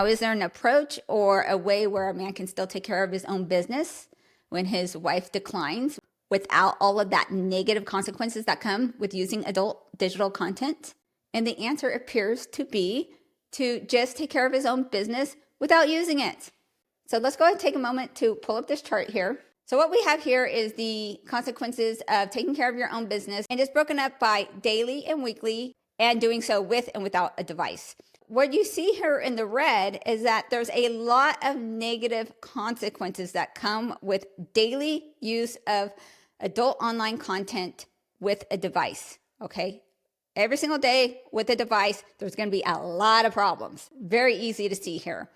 Now, is there an approach or a way where a man can still take care of his own business when his wife declines without all of that negative consequences that come with using adult digital content? And the answer appears to be to just take care of his own business without using it. So let's go ahead and take a moment to pull up this chart here. So what we have here is the consequences of taking care of your own business, and it's broken up by daily and weekly, and doing so with and without a device. What you see here in the red is that there's a lot of negative consequences that come with daily use of adult online content with a device, okay? Every single day with a device, there's going to be a lot of problems. Very easy to see here.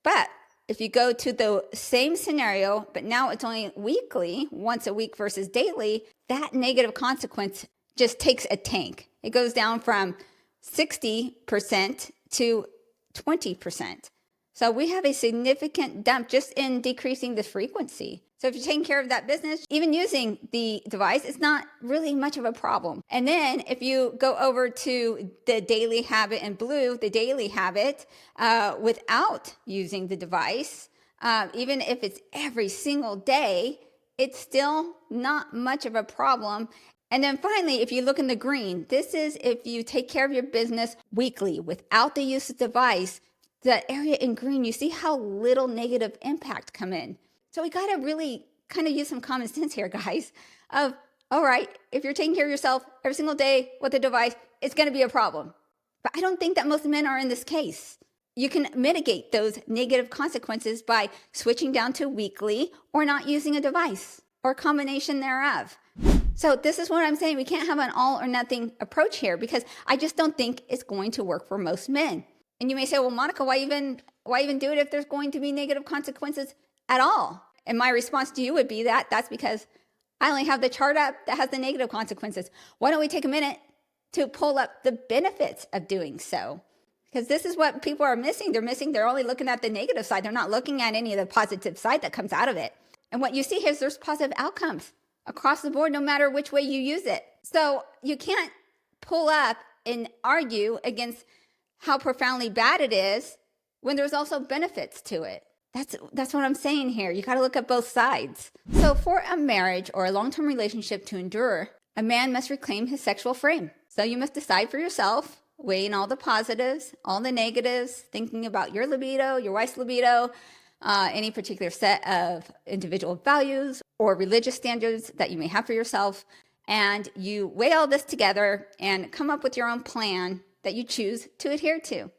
But if you go to the same scenario, but now it's only weekly, once a week versus daily, that negative consequence just takes a tank. It goes down from 60% to 20%. So we have a significant dump just in decreasing the frequency. So if you're taking care of that business, even using the device, it's not really much of a problem. And then if you go over to the daily habit in blue, the daily habit without using the device, even if it's every single day, it's still not much of a problem. And then finally, if you look in the green, this is if you take care of your business weekly without the use of the device. That area in green, you see how little negative impact come in. So we got to really kind of use some common sense here, guys, of, all right, if you're taking care of yourself every single day with a device, it's going to be a problem. But I don't think that most men are in this case. You can mitigate those negative consequences by switching down to weekly or not using a device or a combination thereof. So this is what I'm saying. We can't have an all or nothing approach here because I just don't think it's going to work for most men. And you may say, well, Monica, why even do it if there's going to be negative consequences at all? And my response to you would be that's because I only have the chart up that has the negative consequences. Why don't we take a minute to pull up the benefits of doing so? Because this is what people are missing. They're only looking at the negative side. They're not looking at any of the positive side that comes out of it. And what you see here is there's positive outcomes across the board, no matter which way you use it. So you can't pull up and argue against how profoundly bad it is when there's also benefits to it. That's what I'm saying here. You got to look at both sides. So for a marriage or a long-term relationship to endure, a man must reclaim his sexual frame. So you must decide for yourself, weighing all the positives, all the negatives, thinking about your libido, your wife's libido, any particular set of individual values or religious standards that you may have for yourself. And you weigh all this together and come up with your own plan that you choose to adhere to.